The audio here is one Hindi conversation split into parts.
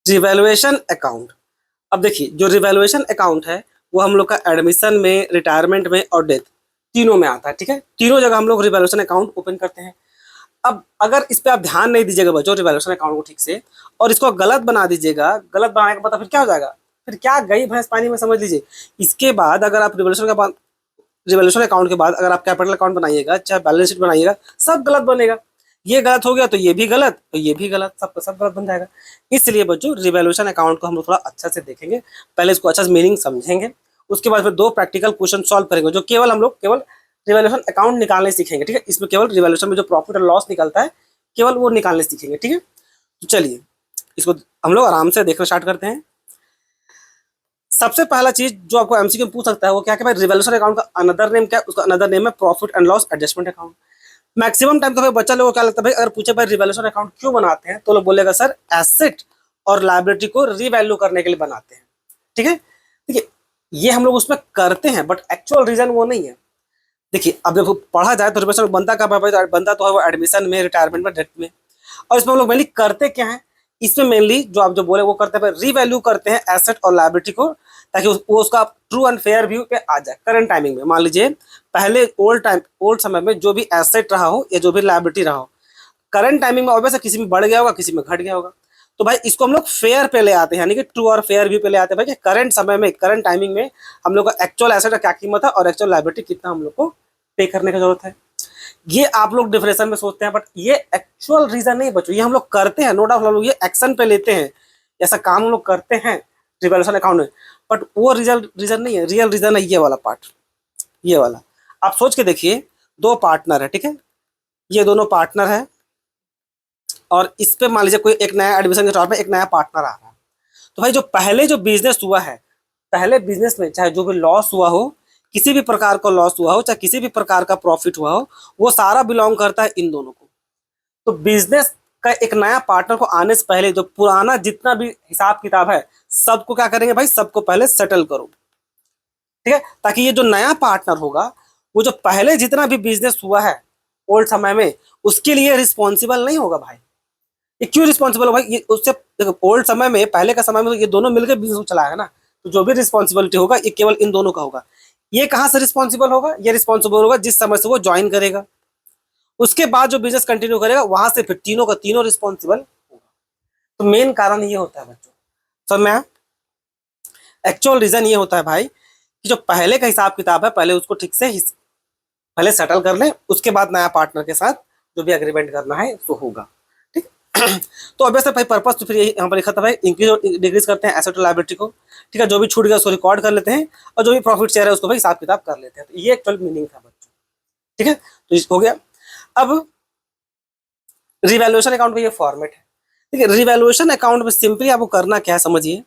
Revaluation account. अब देखिए जो रिवैल्यूएशन अकाउंट है वो हम लोग का एडमिशन में, रिटायरमेंट में और डेथ तीनों में आता है। ठीक है, तीनों जगह हम लोग रिवैल्यूएशन अकाउंट ओपन करते हैं। अब अगर इस पे आप ध्यान नहीं दीजिएगा बच्चों रिवैल्यूएशन अकाउंट को ठीक से, और इसको गलत बना दीजिएगा, गलत बनाने का मतलब फिर क्या हो जाएगा, फिर क्या गई भैंस पानी में, समझ लीजिए। इसके बाद अगर आप रिवॉल्यूशन अकाउंट के बाद अगर आप कैपिटल अकाउंट बनाइएगा, चाहे बैलेंस शीट बनाइएगा, सब गलत बनेगा। ये गलत हो गया तो ये भी गलत, तो ये भी गलत, सब सब गलत बन जाएगा। इसलिए बच्चों रिवॉल्यूशन अकाउंट को हम लोग थोड़ा अच्छा से देखेंगे, पहले इसको अच्छा से मीनिंग समझेंगे, उसके बाद फिर दो प्रैक्टिकल क्वेश्चन सॉल्व करेंगे, जो केवल हम लोग केवल रिवॉल्यूशन अकाउंट निकालने सीखेंगे। ठीक है, इसमें केवल रिवॉल्यूशन में जो प्रॉफिट और लॉस निकलता है केवल वो निकालने सीखेंगे। ठीक है, तो चलिए इसको हम लोग आराम से देखना स्टार्ट करते हैं। सबसे पहला चीज जो आपको एमसीक्यू में पूछ सकता है वो क्या, कि भाई रिवॉल्यूशन अकाउंट का अनदर नेम क्या है, उसका अनदर नेम है profit and loss adjustment account. Maximum time तो भाई बच्चा लोगों को क्या लगता है, भाई अगर पूछे भाई रिवॉल्यूशन अकाउंट क्यों बनाते हैं, तो लोग बोलेगा सर एसेट और लायबिलिटी को रीवैल्यू करने के लिए बनाते हैं। ठीक है, देखिए ये हम लोग उसमें करते हैं, बट एक्चुअल रीजन वो नहीं है। देखिए अब जब पढ़ा जाए तो रिवॉल्यूशन बनता कब है भाई, तो बनता तो है वो एडमिशन में, रिटायरमेंट में, डेथ में। और इसमें हम लोग मेनली करते क्या है, इसमें मेनली जो आप जो बोले वो करते हैं, रीवैल्यू करते हैं एसेट और लायबिलिटी को, ताकि वो उसका ट्रू एंड फेयर व्यू पे आ जाए करंट टाइमिंग में। मान लीजिए पहले ओल्ड समय में जो भी एसेट रहा हो या जो भी लायबिलिटी रहा हो, करंट टाइमिंग में ऑब्वियसली किसी में बढ़ गया होगा, किसी में घट गया होगा। तो भाई इसको हम लोग फेयर पे ले आते हैं, यानी कि ट्रू और फेयर व्यू पे ले आते हैं भाई, कि करंट समय में, करंट टाइमिंग में हम लोग का एक्चुअल एसेट का क्या कीमत है और एक्चुअल लायबिलिटी कितना हम लोग को पे करने की जरूरत है। ये आप लोग डिफरेंशन में सोचते हैं, बट ये एक्चुअल रीजन नहीं बच्चों, ये हम लोग करते हैं, नो डाउट हम लोग ये एक्शन पे लेते हैं, ऐसा काम हम लोग करते हैं रिवॉल्यूशन अकाउंट में, बट वो रीजन नहीं है। रियल रीजन है ये वाला पार्ट, ये वाला। आप सोच के देखिए, दो पार्टनर है, ठीक है, ये दोनों पार्टनर है, और इस पे मान लीजिए कोई एक नया एडमिशन के तौर पे एक नया पार्टनर आ रहा है। तो भाई जो पहले जो बिजनेस हुआ है, पहले बिजनेस में चाहे जो भी लॉस हुआ हो, किसी भी प्रकार का लॉस हुआ हो, चाहे किसी भी प्रकार का प्रॉफिट हुआ हो, वो सारा बिलोंग करता है इन दोनों को। तो बिजनेस का एक नया पार्टनर को आने से पहले जो पुराना जितना भी हिसाब किताब है, सबको क्या करेंगे भाई, सबको पहले सेटल करो। ठीक है, ताकि ये जो नया पार्टनर होगा, वो जो पहले जितना भी बिजनेस हुआ है ओल्ड समय में, उसके लिए रिस्पॉन्सिबल नहीं होगा भाई। ये क्यों रिस्पॉन्सिबल हो भाई, ये उससे देखो ओल्ड समय में, पहले का समय में तो ये दोनों मिलकर बिजनेस को चलाएगा ना, तो जो भी रिस्पॉन्सिबिलिटी होगा ये केवल इन दोनों का होगा। ये कहाँ से रिस्पॉन्सिबल होगा, ये रिस्पॉन्सिबल होगा जिस समय से वो ज्वाइन करेगा, उसके बाद जो बिजनेस कंटिन्यू करेगा वहां से फिर तीनों का तीनों रिस्पॉन्सिबल होगा। तो मेन कारण ये होता है बच्चों, समझ में, एक्चुअल रीजन ये होता है भाई कि जो पहले का हिसाब किताब है पहले उसको ठीक से पहले सेटल कर ले, उसके बाद नया पार्टनर के साथ जो भी एग्रीमेंट करना है तो होगा। ठीक तो ऑब्वियसली भाई पर्पस तो फिर यही यहाँ पर लिखा था भाई, इंक्रीज और डिक्रीज करते हैं एसेट और लायबिलिटी को। ठीक है, जो भी छूट गया उसको रिकॉर्ड कर लेते हैं, और जो भी प्रॉफिट शेयर है उसको भाई हिसाब किताब कर लेते हैं। तो ये एक्चुअल मीनिंग था बच्चों। ठीक है, तो हो गया। अब रिवैल्यूएशन अकाउंट का ये फॉर्मेट है। ठीक है, रिवैल्यूएशन अकाउंट में सिंपली आपको करना क्या है समझिए।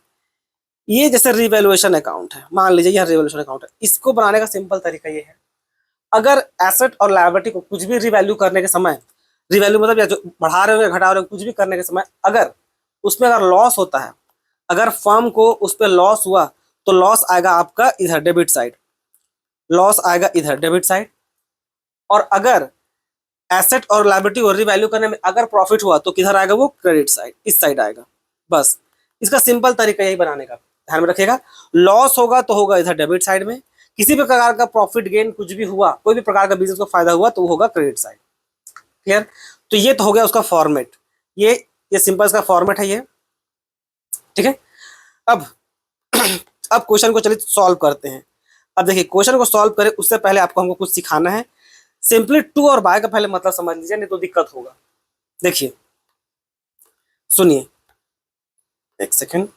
ये जैसे रिवैल्यूएशन अकाउंट है, मान लीजिए यह रिवैल्यूएशन अकाउंट है, इसको बनाने का सिंपल तरीका ये है, अगर एसेट और लायबिलिटी को कुछ भी रिवैल्यू करने के समय, रिवैल्यू मतलब या जो बढ़ा रहे हो या घटा रहे हो, कुछ भी करने के समय अगर उसमें अगर लॉस होता है, अगर फर्म को उस पर लॉस हुआ, तो लॉस आएगा आपका इधर डेबिट साइड, लॉस आएगा इधर डेबिट साइड। और अगर एसेट और लायबिलिटी को रिवैल्यू करने में अगर प्रॉफिट हुआ तो किधर आएगा, वो क्रेडिट साइड, इस साइड आएगा। बस इसका सिंपल तरीका यही बनाने का, ध्यान में रखिएगा। लॉस होगा तो होगा इधर डेबिट साइड में, किसी भी प्रकार का प्रॉफिट गेन कुछ भी हुआ, कोई भी प्रकार का बिजनेस को फायदा हुआ तो वो होगा क्रेडिट साइड। क्लियर, तो ये तो हो गया उसका फॉर्मेट, ये सिंपल इसका फॉर्मेट है ये। ठीक है, अब अब क्वेश्चन को चलिए सॉल्व करते हैं। अब देखिए क्वेश्चन को सॉल्व करें उससे पहले आपको हमको कुछ सिखाना है। सिंपली टू और बाय का पहले मतलब समझ लीजिए, नहीं तो दिक्कत होगा। देखिए सुनिए, एक सेकेंड,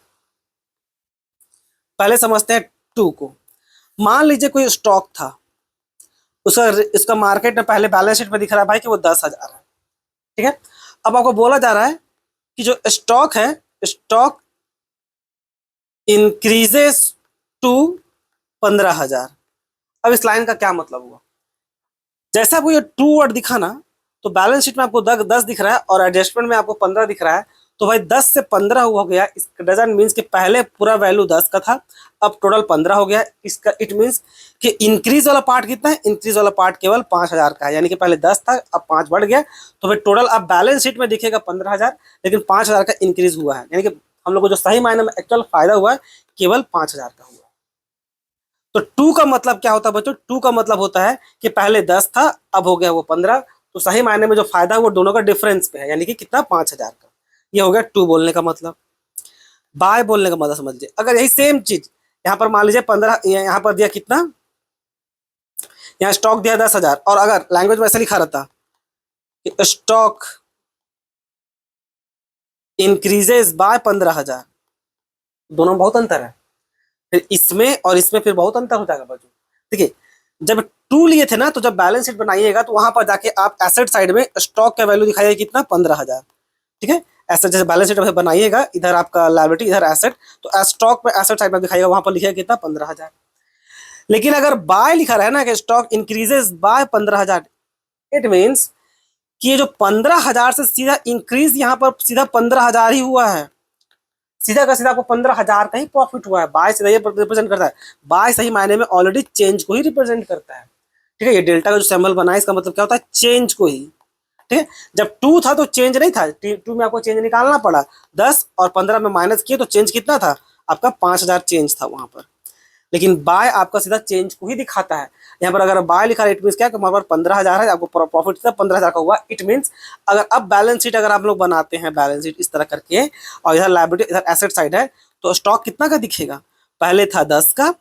पहले समझते हैं टू को। मान लीजिए कोई स्टॉक था, उसका इसका मार्केट में पहले बैलेंस शीट में दिख रहा है भाई कि वो 10,000 है। ठीक है, अब आपको बोला जा रहा है कि जो स्टॉक है, स्टॉक इंक्रीजेस टू 15,000। अब इस लाइन का क्या मतलब हुआ, जैसे आपको ये टू वर्ड दिखा ना, तो बैलेंस शीट में आपको 10 दिख रहा है और एडजस्टमेंट में आपको 15 दिख रहा है, तो भाई 10 से 15 हो गया। इसका डजंट मीन्स कि पहले पूरा वैल्यू 10 का था, अब टोटल 15 हो गया। इसका इट मीन्स कि इंक्रीज वाला पार्ट कितना है, इंक्रीज वाला पार्ट केवल 5,000 का है, यानी कि पहले 10 था अब 5 बढ़ गया। तो फिर टोटल अब बैलेंस शीट में दिखेगा 15,000, लेकिन 5,000 का इंक्रीज हुआ है, यानी कि हम लोग को जो सही मायने में एक्चुअल फायदा हुआ है केवल 5,000 का हुआ। तो 2 का मतलब क्या होता है बच्चों? 2 का मतलब होता है कि पहले 10 था, अब हो गया वो 15। तो सही मायने में जो फायदा है वो दोनों का डिफरेंस पे है, यानी कि कितना? 5,000 का। ये हो गया 2 बोलने का मतलब। बाय बोलने का मतलब समझिए, अगर यही सेम चीज यहाँ पर मान लीजिए 15, यहाँ पर दिया कितना, यहाँ स्टॉक दिया 10,000, और अगर लैंग्वेज में ऐसा लिखा रहता कि स्टॉक इंक्रीजेस बाय 15,000, दोनों में बहुत अंतर है। फिर इसमें और इसमें फिर बहुत अंतर हो जाएगा बच्चों। देखिए, जब 2 लिए थे ना, तो जब बैलेंस शीट बनाइएगा तो वहां पर जाके आप एसेट साइड में स्टॉक का वैल्यू दिखाइए कितना? 15,000। ठीक है, ऐसा जैसे बैलेंस शीट बनाइएगा, इधर आपका लायबिलिटी, इधर एसेट, तो स्टॉक में एसेट साइड में दिखाइएगा, वहां पर लिखिएगा कितना? 15,000। लेकिन अगर बाय लिखा रहा है ना कि stock increases by 15,000, it means कि ये जो 15,000 से सीधा इंक्रीज यहाँ पर सीधा 15,000 ही हुआ है, सीधा का सीधा आपको 15,000 का ही प्रॉफिट हुआ है। बाय सीधा ये रिप्रेजेंट करता है, बाय सही मायने में ऑलरेडी चेंज को ही रिप्रेजेंट करता है। ठीक है, ये डेल्टा का जो सिंबल बना है इसका मतलब क्या होता है? चेंज को ही। ठीक है, जब 2 था तो चेंज नहीं था, 2 में आपको चेंज निकालना पड़ा, 10 और 15 में माइनस किए तो चेंज कितना था? आपका 5,000 चेंज था वहां पर। लेकिन बाय आपका सीधा चेंज को ही दिखाता है। यहाँ पर अगर बाय लिखा है, इट मीन क्या? हमारे पास 15,000 है, आपको प्रॉफिट कितना? 15,000 का हुआ। इट मीन्स अगर अब बैलेंस शीट अगर आप लोग बनाते हैं, बैलेंस शीट इस तरह करके, और इधर लायबिलिटी इधर एसेट साइड है, तो स्टॉक कितना का दिखेगा? पहले था 10 का,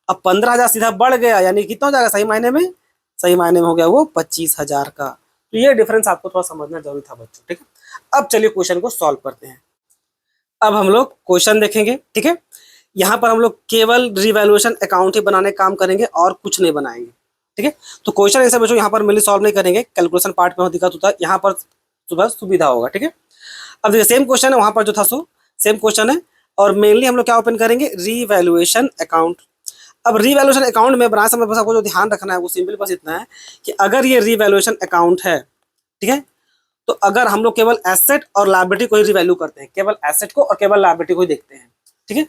अब 15,000 सीधा बढ़ गया, यानी कितना हो जाएगा सही मायने में? सही मायने में हो गया वो 25,000 का। तो ये डिफरेंस आपको थोड़ा समझना जरूरी था बच्चों। ठीक है, अब चलिए क्वेश्चन को सॉल्व करते हैं। अब हम लोग क्वेश्चन देखेंगे। ठीक है, यहाँ पर हम लोग केवल रिवैल्यूएशन अकाउंट ही बनाने का काम करेंगे और कुछ नहीं बनाएंगे। ठीक है, तो क्वेश्चन ऐसे बच्चों यहाँ पर मिली सॉल्व नहीं करेंगे, कैलकुलेशन पार्ट में दिक्कत होता है, यहाँ पर सुबह सुविधा होगा। ठीक है, अब देखिए सेम क्वेश्चन है, वहां पर जो था सो सेम क्वेश्चन है, और मेनली हम लोग क्या ओपन करेंगे? Revaluation account. अब रिवैल्यूएशन अकाउंट में बना समय बस आपको जो ध्यान रखना है वो सिंपल बस इतना है कि अगर ये रिवैल्यूएशन अकाउंट है, ठीक है, तो अगर हम लोग केवल एसेट और लायबिलिटी को ही रिवैल्यू करते हैं, केवल एसेट को और केवल लायबिलिटी को ही देखते हैं। ठीक है,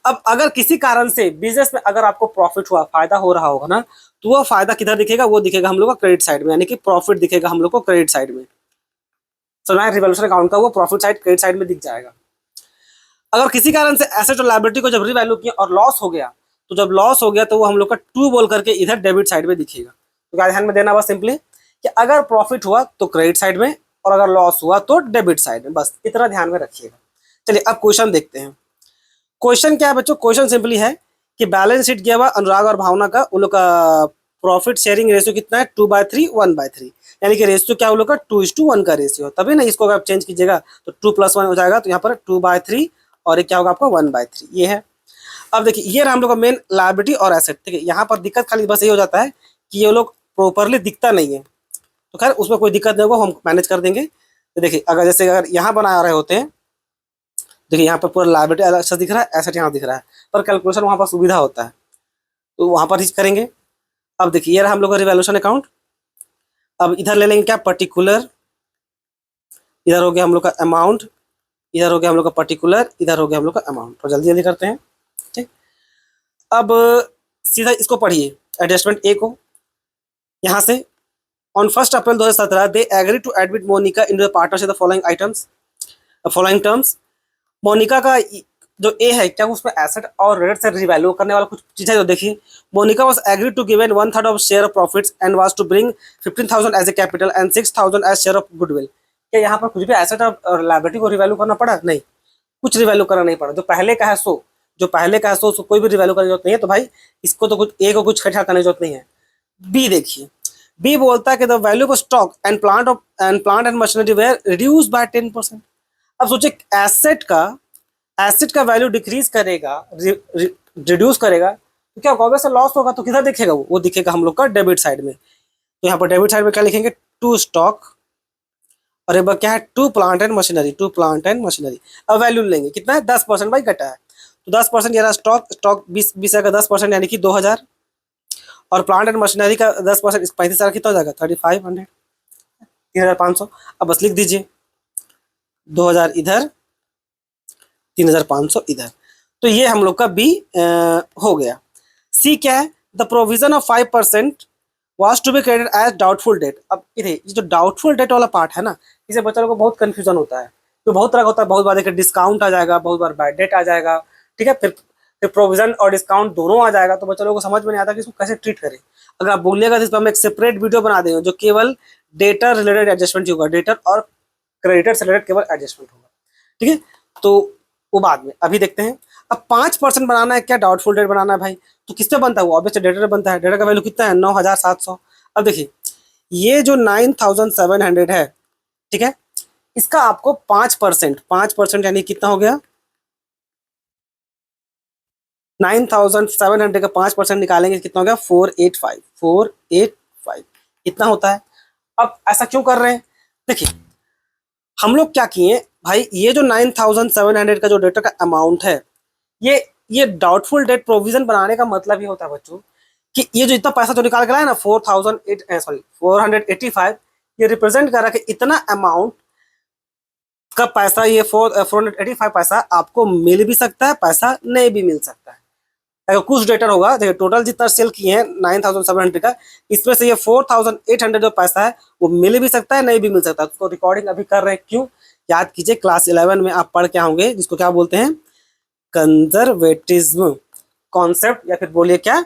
अब अगर किसी कारण से बिजनेस में अगर आपको प्रॉफिट हुआ, फायदा हो रहा होगा ना, तो वो फायदा किधर दिखेगा? वो दिखेगा हम लोग को क्रेडिट साइड में, यानी कि प्रॉफिट दिखेगा हम लोग को क्रेडिट साइड में। सुना है, रिवैल्यूएशन अकाउंट का वो प्रॉफिट साइड क्रेडिट साइड में दिख जाएगा। अगर किसी कारण से एसेट और लायबिलिटी को जब रिवैल्यू किया और लॉस हो गया, तो जब लॉस हो गया तो वो हम लोग का 2 बोल करके इधर डेबिट साइड में दिखेगा। तो क्या ध्यान में देना बस सिंपली कि अगर प्रॉफिट हुआ तो क्रेडिट साइड में, और अगर लॉस हुआ तो डेबिट साइड में, बस इतना ध्यान में रखिएगा। चलिए अब क्वेश्चन देखते हैं। क्वेश्चन क्या है बच्चों? क्वेश्चन सिंपली है कि बैलेंस शीट किया हुआ अनुराग और भावना का, उन लोग का प्रॉफिट शेयरिंग रेशियो कितना है? 2/3 1/3, यानी कि रेशियो क्या उन लोग का? 2:1 का रेशियो। तभी ना इसको अगर आप चेंज कीजिएगा तो 2+1 हो जाएगा, तो यहाँ पर 2/3 और एक क्या होगा आपका? 1/3। ये है। अब देखिए ये रहा हम लोग का मेन लायबिलिटी और एसेट। ठीक है, यहाँ पर दिक्कत खाली बस ये हो जाता है कि ये लोग प्रॉपरली दिखता नहीं है, तो खैर उसमें कोई दिक्कत नहीं होगा, हम मैनेज कर देंगे। तो देखिए अगर जैसे अगर यहाँ बना रहे होते हैं, देखिए यहाँ पर पूरा लायबिलिटी अलग से दिख रहा है, एसेट यहाँ दिख रहा है, पर कैलकुलेशन वहाँ पर सुविधा होता है, तो वहाँ पर ही करेंगे। अब देखिए ये रहा हम लोग का रिवैल्यूएशन अकाउंट। अब इधर ले लेंगे क्या? पर्टिकुलर, इधर हो गया हम लोग का अमाउंट, इधर हो गया हम लोग का पर्टिकुलर, इधर हो गया हम लोग का अमाउंट। तो जल्दी जल्दी करते हैं। ठीक, अब सीधा इसको पढ़िए एडजस्टमेंट ए को। यहाँ से on 1 April 2017 they agree to admit Monica in the partnership the following items, following terms. Monica का जो ए है, क्या उसमें एसेट और रेट से रिवैल्यू करने वाला कुछ चीज है? तो देखिए, Monica was agree to given 1/3 of share of profits and was to bring 15,000 as a capital and 6,000 as share of goodwill. क्या यहाँ पर कुछ भी एसेट और लायबिलिटी को रिवैल्यू करना पड़ा? नहीं, कुछ रिवैल्यू करना नहीं पड़ा। जो पहले का है सो, जो पहले का है सो उसको कोई भी रिवैल्यू करने की जरूरत नहीं है। तो भाई इसको तो कुछ ए को कुछ छेड़छाड़ करने की जरूरत नहीं है। बी देखिए, बी बोलता है कि the value of stock and plant and machinery were reduce by 10%। अब सोचिए एसेट का वैल्यू डिक्रीज करेगा, रिड्यूस करेगा, तो क्या होगा? वैसे लॉस होगा, तो किधर दिखेगा? वो दिखेगा हम लोग का डेबिट साइड में। तो यहाँ पर डेबिट साइड में क्या लिखेंगे? 2 स्टॉक, और एक बार क्या है? 2 plant and machinery, 2 plant and machinery. अब वैल्यू लेंगे कितना है? 10% भाई घटा है, तो 10% ये रहा स्टॉक 20 का 10% यानी कि 2,000, और प्लांट एंड मशीनरी का 10% 35,000 कितना हो जाएगा? 3,500, 3,500। अब बस लिख दीजिए 2,000 इधर, 3,500 इधर। तो ये हम लोग का बी हो गया। सी क्या है? The provision of 5% was to be credited as doubtful debt. अब इधर ये जो डाउटफुल डेट वाला पार्ट है ना, इसे बच्चों को बहुत कंफ्यूजन होता है तो बहुत तरह का होता है, बहुत बार देखिए डिस्काउंट आ जाएगा, बहुत बार बैड डेट आ जाएगा, ठीक है, फिर प्रोविजन और डिस्काउंट दोनों आ जाएगा। तो बच्चों लोगों को समझ में नहीं आता कि इसको कैसे ट्रीट करें। अगर आप बोलिएगा तो इस पर हम एक सेपरेट वीडियो बना देंगे जो केवल डेटर रिलेटेड एडजस्टमेंट होगा, डेटर और क्रेडिटर से रिलेटेड केवल एडजस्टमेंट होगा, ठीक है। तो वो बाद में, अभी देखते हैं। अब 5% बनाना है क्या, डाउटफुल डेट बनाना है भाई, तो किस पे बनता है वो, ऑब्वियसली डेटा पे बनता है। डेटा का वैल्यू कितना है, 9700। अब देखिए ये जो 9700 है, ठीक है, इसका आपको 5% यानी कितना हो गया, 9700 का 5% निकालेंगे कितना हो गया, 485 इतना होता है। अब ऐसा क्यों कर रहे हैं, देखिए हम लोग क्या किए भाई, ये जो 9700 का जो डेटा का अमाउंट है, ये डाउटफुल डेट प्रोविजन बनाने का मतलब ये होता है बच्चों कि ये जो इतना पैसा जो निकाल के लाया ना 485, ये रिप्रेजेंट कर रहा है कि इतना अमाउंट का पैसा, ये 485 पैसा आपको मिल भी सकता है, पैसा नहीं भी मिल सकता है। अगर कुछ डेटर होगा, देखिए टोटल जितना सेल किए हैं 9700 का, इसमें से ये 4800 जो पैसा है वो मिल भी सकता है, नहीं भी मिल सकता है। तो रिकॉर्डिंग अभी कर रहे हैं क्यों, याद कीजिए क्लास 11 में आप पढ़ के होंगे जिसको क्या बोलते हैं, कंजर्वेटिज्म कॉन्सेप्ट, या फिर बोलिए क्या,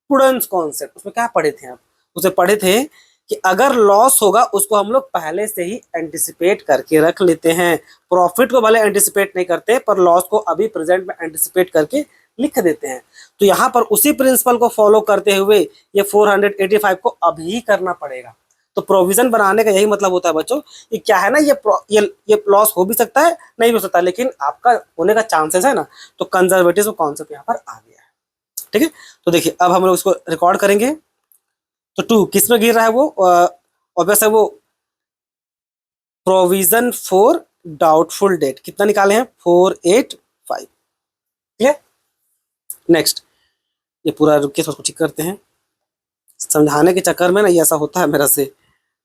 प्रूडेंस कॉन्सेप्ट। उसमें क्या पढ़े थे आप, उसे पढ़े थे कि अगर लॉस होगा उसको हम लोग पहले से ही एंटिसिपेट करके रख लेते हैं। प्रॉफिट को भले एंटिसिपेट नहीं करते पर लॉस को अभी प्रेजेंट में एंटिसिपेट करके लिख देते हैं। तो यहाँ पर उसी प्रिंसिपल को फॉलो करते हुए ये 485 को अभी करना पड़ेगा। तो प्रोविजन बनाने का यही मतलब होता है बच्चों, कि क्या है ना, ये लॉस हो भी सकता है, नहीं भी हो सकता, लेकिन आपका होने का चांसेस है ना। तो कंजर्वेटिव कॉन्सेप्ट यहाँ पर आ गया है, ठीक है। तो देखिए अब हम लोग इसको रिकॉर्ड करेंगे। तो 2 किस में गिर रहा है वो, ऑब्वियस है वो प्रोविजन फॉर डाउटफुल डेट, कितना निकाले हैं 485, ठीक है। नेक्स्ट, ये पूरा रुकिए थोड़ा ठीक करते हैं, समझाने के चक्कर में ना ये ऐसा होता है मेरा से,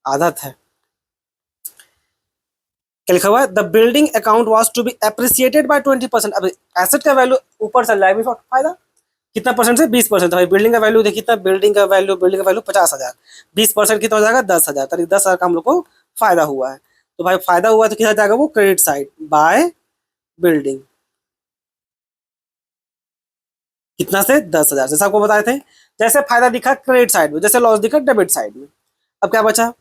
आदत है। क्या लिखा हुआ है, the building account was to be appreciated by 20%। अब एसेट का वैल्यू ऊपर चल जाएगा, फायदा कितना परसेंट से, 20%। भाई बिल्डिंग का वैल्यू देखिए कितना, बिल्डिंग का वैल्यू 50,000, 20% कितना हो जाएगा 10,000, तभी 10,000 का हम लोग को फायदा हुआ है। तो भाई फायदा हुआ है तो कितना जाएगा वो, क्रेडिट साइड बाय बिल्डिंग, कितना से 10,000, जैसे आपको बताए थे। जैसे फायदा दिखा क्रेडिट साइड में, जैसे लॉस दिखा डेबिट साइड में। अब क्या बचा,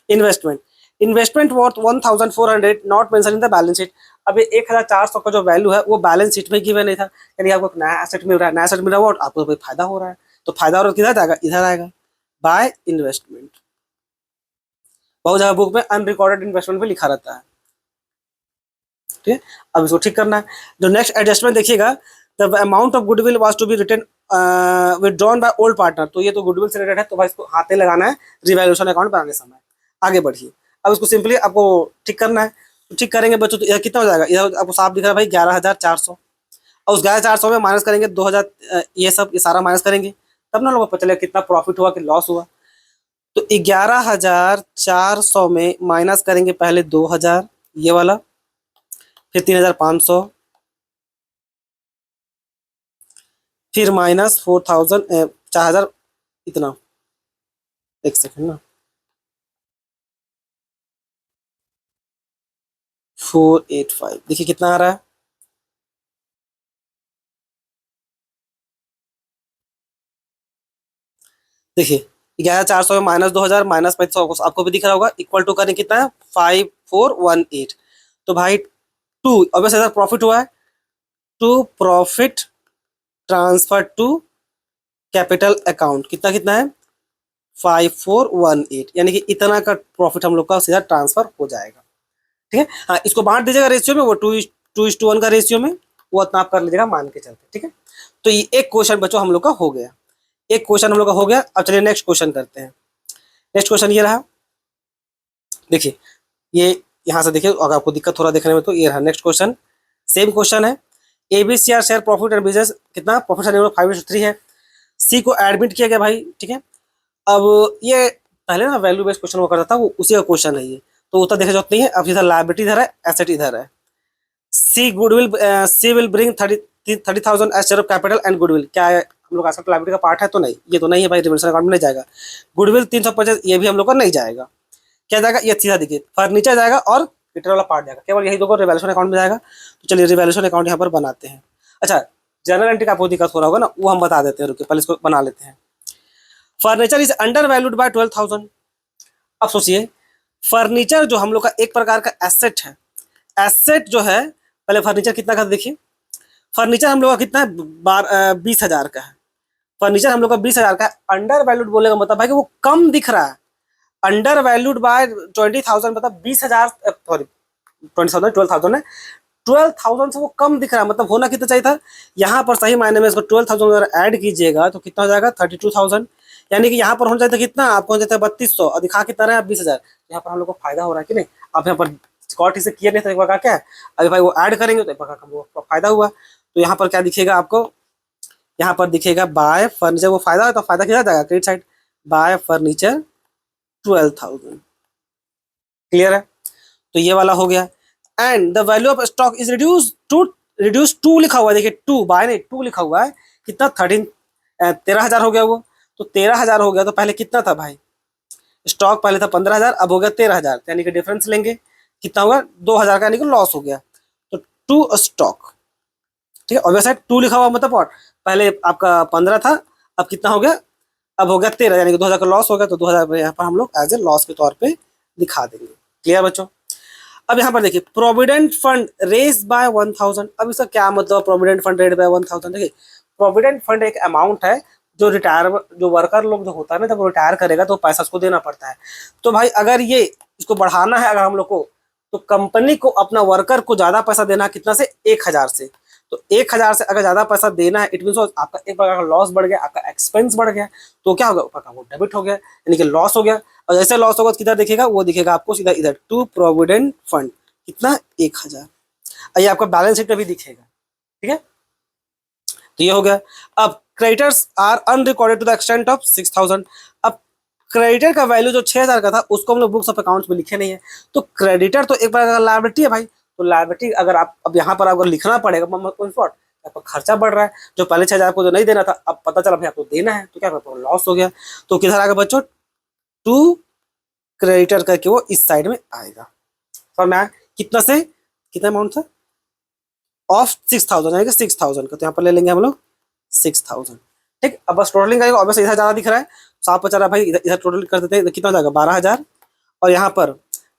investment, investment worth 1400 not mention in the balance sheet. अब ये 1400 का जो वैल्यू है वो बैलेंस शीट में गिवन नहीं था, यानी आपको नया एसेट मिल रहा है, नया एसेट मिल रहा है और आपको कोई फायदा हो रहा है। तो फायदा हो रहा है किधर जाएगा, इधर आएगा बाय इन्वेस्टमेंट। बहुत जगह बुक में अनरिकॉर्डेड इन्वेस्टमेंट भी लिखा रहता है, ठीक है। अब इसको ठीक करना है। जो नेक्स्ट एडजस्टमेंट देखिएगा, the amount of goodwill was to be return withdrawn by old partner. तो ये तो गुडविल से रिलेटेड है, तो भाई इसको हाथे लगाना है रिवैल्यूएशन अकाउंट बनाने समय। आगे बढ़िए, अब इसको सिंपली आपको ठीक करना है। तो ठीक करेंगे बच्चों, तो यह कितना हो जाएगा, इधर आपको साफ दिख रहा है भाई 11,400, और उस 11,400 में माइनस करेंगे 2,000, ये सब ये सारा माइनस करेंगे, तब ना लोगों को पता चलेगा कितना प्रॉफिट हुआ कि लॉस हुआ। तो 11,400 में माइनस करेंगे पहले 2,000 ये वाला, फिर 3,500, फिर माइनस 4,000, 4,000 इतना, एक सेकंड ना, 485 देखिए कितना आ रहा है, देखिए 11,400 में माइनस 2,000 माइनस 500 आपको भी दिख रहा होगा, इक्वल टू करें कितना है 5,418। तो भाई टू, अब वैसे प्रॉफिट हुआ है, to profit transfer to capital account, कितना कितना है 5,418, यानी कि इतना का प्रॉफिट हम लोग का सीधा ट्रांसफर हो जाएगा, ठीक है। हाँ इसको बांट दीजिएगा रेशियो में, वो 2:1 का रेशियो में, वो इतना आप कर लीजिएगा मान के चलते, ठीक है। तो ये एक क्वेश्चन बच्चों हम लोग का हो गया, एक क्वेश्चन हम लोग का हो गया। अब चलिए नेक्स्ट क्वेश्चन करते हैं। नेक्स्ट क्वेश्चन ये रहा, देखिए ये यहाँ से देखिए, अगर आपको दिक्कत हो रहा देखने में तो ये रहा नेक्स्ट क्वेश्चन, सेम क्वेश्चन है। एबीसीआर शेयर प्रॉफिट एंड बिजनेस कितना, प्रॉफिट 5:3 है। सी को एडमिट किया गया भाई, ठीक है। अब ये पहले ना वैल्यू बेस्ड क्वेश्चन वो करता था, वो उसी का क्वेश्चन है ये, तो उतना देखा जरूरत नहीं है। अब इधर लायबिलिटी इधर है, एसेट इधर है। She will bring 30,000 as share of capital and goodwill, क्या है हम लोग एसेट लायबिलिटी का पार्ट है तो नहीं, ये तो नहीं है भाई, रिवर्सल अकाउंट में नहीं जाएगा। गुडविल 350, ये भी हम लोग का नहीं जाएगा। क्या जाएगा, ये सीधा देखिए फर्नीचर जाएगा और क्रेडिटर वाला पार्ट जाएगा, केवल यही दो रिवैल्यूएशन अकाउंट में जाएगा। तो चलिए रिवैल्यूएशन अकाउंट यहाँ पर बनाते हैं। अच्छा, जनरल एंट्री का आपको दिक्कत हो रहा होगा ना, वो हम बता देते हैं, रुकिए पहले इसको बना लेते हैं। Furniture is under valued bye 12,000। अब सोचिए, फर्नीचर जो हम लोग का एक प्रकार का एसेट है, एसेट जो है, पहले फर्नीचर कितना का देखिए, फर्नीचर हम लोग का कितना है, 20,000 का है। फर्नीचर हम लोग का 20,000 का है। अंडर वैल्यूड बोलेगा मतलब भाई कि वो कम दिख रहा है। अंडर वैल्यूड बाय 20,000 मतलब 20,000, सॉरी 20,000, 12,000 है, 12,000 से वो कम दिख रहा है, मतलब होना कितना चाहिए था, यहाँ पर सही मायने में इसको 12,000 अगर ऐड कीजिएगा तो कितना हो जाएगा 32,000, यानी कि यहाँ पर होना चाहिए था कितना, आपको हो जाता है 3200 और दिखा कितना रहा है 20,000। यहाँ पर हम लोग को फायदा हो रहा है कि नहीं। आप यहाँ पर स्कॉट इसे किए नहीं था, एक बार क्या है, अभी भाई वो ऐड करेंगे तो एक बार हमको फायदा हुआ। तो यहाँ पर क्या दिखेगा आपको, यहाँ पर दिखेगा बाय फर्नीचर, वो फायदा है तो फायदा किया जाएगा credit side, by furniture 12,000। Clear है, तो ये वाला हो गया। And the value of stock is reduce to लिखा हुआ है, देखिए टू बाय नहीं टू लिखा हुआ है, कितना 13,000 हो गया वो, तो 13,000 हो गया। तो पहले कितना था भाई, स्टॉक पहले था 15,000, अब हो गया 13,000, यानी कि डिफरेंस लेंगे कितना होगा 2,000 का, यानी कि लॉस हो गया। तो टू स्टॉक, ठीक है, और वैसे टू लिखा हुआ मतलब what? पहले आपका 15 था, अब कितना हो गया, अब हो गया 13, यानी कि 2,000 का लॉस हो गया। तो 2,000 यहाँ पर हम लोग एज ए लॉस के तौर पे दिखा देंगे। क्लियर बच्चों। अब यहाँ पर देखिए प्रोविडेंट फंड रेज बाय 1,000। अब इसका क्या मतलब, प्रोविडेंट फंड रेज बाय 1,000, देखिए प्रोविडेंट फंड एक अमाउंट है जो जो वर्कर लोग जो होता है ना, जब वो रिटायर करेगा तो पैसा उसको देना पड़ता है। तो भाई अगर ये इसको बढ़ाना है अगर हम लोग को, तो कंपनी को अपना वर्कर को ज्यादा पैसा देना है, कितना से 1,000 से। तो 1,000 से अगर ज्यादा पैसा देना है, इट मीन आपका एक प्रकार का लॉस बढ़ गया, आपका एक्सपेंस बढ़ गया, तो क्या होगा, वो डेबिट हो गया, यानी कि लॉस हो गया। और जैसे लॉस होगा तो किधर दिखेगा, वो दिखेगा आपको सीधा इधर टू प्रोविडेंट फंड, कितना 1,000। ये आपका बैलेंस शीट में भी दिखेगा, ठीक है। तो ये हो गया। अब creditors are unrecorded to the extent of 6,000। अब क्रेडिटर का वैल्यू जो 6,000 का था उसको हम लोग बुक्स ऑफ अकाउंट्स में लिखे नहीं है। तो क्रेडिटर तो एक प्रकार का लायबिलिटी है भाई, तो लायबिलिटी अगर आप अब यहाँ पर आपको लिखना पड़ेगा, आपका खर्चा बढ़ रहा है, जो पहले 6,000 आपको जो नहीं देना था अब पता चला भाई आपको देना है, तो क्या लॉस हो गया। तो किधर आएगा बच्चों, टू क्रेडिटर करके वो इस साइड में आएगा। और मैं कितना से कितना अमाउंट था, ऑफ 6,000, यानी कि 6,000 का, तो यहाँ पर ले लेंगे हम लोग 6,000। ठीक, अब बस टोटलिंग करेंगे, ऑब्वियसली इधर ज्यादा दिख रहा है, साफ बचा रहा है भाई, इधर टोटल कर देते हैं, कितना हो जाएगा 12,000, और यहाँ पर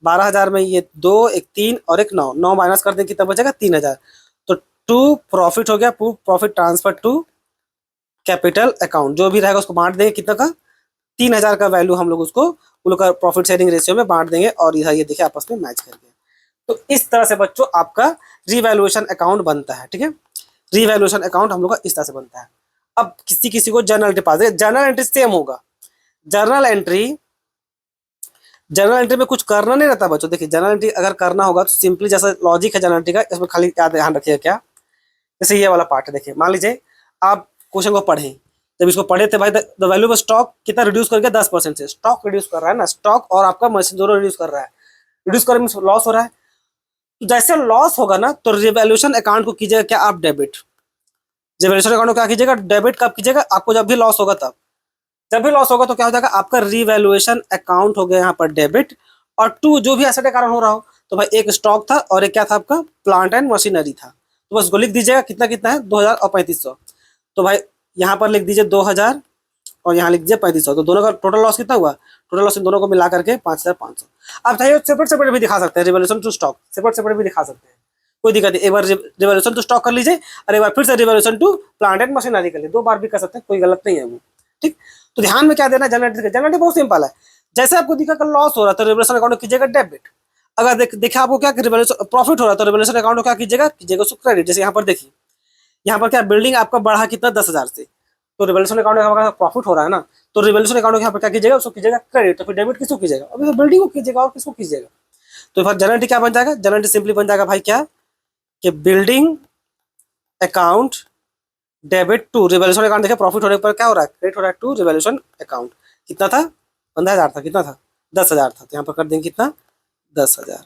12,000 में ये 2, एक 3 और एक 9, 9 माइनस कर देंगे कितना बचेगा 3,000। तो टू प्रॉफिट हो गया, profit transfer to capital account, जो भी रहेगा उसको बांट देंगे कितना का, 3,000 का वैल्यू हम लोग उसको उन लोग का प्रॉफिट शेयरिंग रेशियो में बांट देंगे, और इधर ये देखिए आपस में मैच कर गया। तो इस तरह से बच्चों आपका रिवैल्यूएशन अकाउंट बनता है, ठीक है। रिवैल्यूएशन अकाउंट हम लोग का इस तरह से बनता है। अब किसी किसी को जर्नल एंट्री पास, जर्नल एंट्री सेम होगा। जर्नल एंट्री में कुछ करना नहीं रहता बच्चों। देखिए जर्नल एंट्री अगर करना होगा तो सिंपली जैसा लॉजिक है जर्नल एंट्री का, इसमें खाली क्या ध्यान रखिएगा, क्या जैसे ये वाला पार्ट है, देखिए मान लीजिए आप क्वेश्चन को पढ़ें, जब इसको पढ़े थे भाई, द वैल्यू ऑफ स्टॉक कितना रिड्यूस कर गया 10% से, स्टॉक रिड्यूस कर रहा है ना, स्टॉक और आपका मशीन दोनों रिड्यूस कर रहा है, रिड्यूस कर मीन लॉस हो रहा है। तो जैसे लॉस होगा ना, तो रिवैल्यूएशन अकाउंट को कीजिएगा क्या आप डेबिट, रिवैल्यूएशन अकाउंट को क्या कीजिएगा डेबिट, कब कीजिएगा आपको जब भी लॉस होगा तब, जब भी लॉस होगा तो क्या हो जाएगा आपका रिवैल्यूएशन अकाउंट हो गया यहाँ पर डेबिट। और टू जो भी एसेट के कारण हो रहा हो, तो भाई एक स्टॉक था और एक क्या था आपका प्लांट एंड मशीनरी था, तो बस उसको लिख दीजिएगा कितना कितना है 2,000 और 3,500। तो भाई यहाँ पर लिख दीजिए 2,000 और यहाँ लिख दीजिए 3,500, तो दोनों का टोटल लॉस कितना हुआ, टोटल लॉस इन दोनों को मिला करके 5,500। आप चाहिए सेपरेट सेपरेट भी दिखा सकते हैं, revaluation to stock separate separate भी दिखा सकते हैं, कोई दिक्कत नहीं। एक बार रिवैल्यूएशन टू स्टॉक कर लीजिए और एक बार फिर से revaluation to plant and machinery कर लीजिए, 2 बार भी कर सकते हैं, कोई गलत नहीं है वो, ठीक। तो ध्यान में क्या देना है, जनरल बहुत सिंपल है। जैसे आपको दिखा कि लॉस हो रहा है तो रिवैल्यूएशन अकाउंट कीजिएगा डेबिट, अगर देखा आपको क्या रिवैल्यूएशन प्रॉफिट हो रहा है तो रिवैल्यूएशन अकाउंट को क्या कीजिएगा उसको क्रेडिट। जैसे यहाँ पर देखिए, यहाँ पर क्या बिल्डिंग आपका बढ़ा कितना 10,000 से, तो रिवैल्यूएशन अकाउंट में प्रॉफिट हो रहा है ना, तो रिवैल्यूएशन अकाउंट यहाँ पर क्या कीजिएगा उसको कीजिएगा क्रेडिट, तो फिर डेबिट किसको कीजिएगा, अभी बिल्डिंग को कीजिएगा और किसको कीजिएगा। तो फिर जनरल क्या बन जाएगा, जनरल सिंपली बन जाएगा भाई क्या कि building account debit to revaluation account. देखिए प्रॉफिट होने पर क्या हो रहा है क्रेडिट हो रहा है टू रिवैल्यूएशन अकाउंट। कितना था 15,000 था, कितना था 10,000 था, तो यहाँ पर कर देंगे कितना 10,000।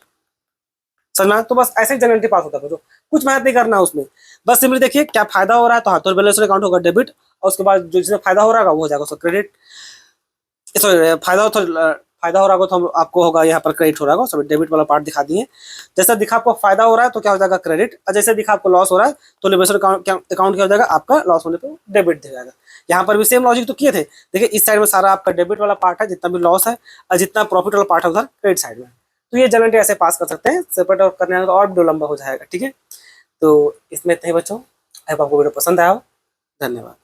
समझना, तो बस ऐसे ही जनरल पास होता है, जो कुछ मेहनत नहीं करना है उसमें, बस सिंपली देखिए क्या फायदा हो रहा है तो हाँ तो रिवैल्यूएशन अकाउंट होगा डेबिट, और उसके बाद जो जिसमें फायदा हो रहा है वो हो जाएगा उसका क्रेडिट, सॉरी फायदा फायदा हो रहा होगा तो हम आपको होगा यहाँ पर क्रेडिट हो रहा होगा, सब डेबिट वाला पार्ट दिखा दिए। जैसा दिखा आपको फायदा हो रहा है तो क्या हो जाएगा क्रेडिट, और जैसे दिखा आपको लॉस हो रहा है तो लिबरेशन अकाउंट क्या हो जाएगा, आपका लॉस होने पर डेबिट दिख जाएगा। यहाँ पर भी सेम लॉजिक तो किए थे। देखिए इस साइड में सारा आपका डेबिट वाला पार्ट है, जितना भी लॉस है, और जितना प्रॉफिट वाला पार्ट है उधर क्रेडिट साइड में। तो ये जनरल ऐसे पास कर सकते हैं, सेपरेट करने तो और वीडियो लंबा हो जाएगा। ठीक है, तो इसमें इतना ही बच्चों, आई होप आपको वीडियो पसंद आया हो। धन्यवाद।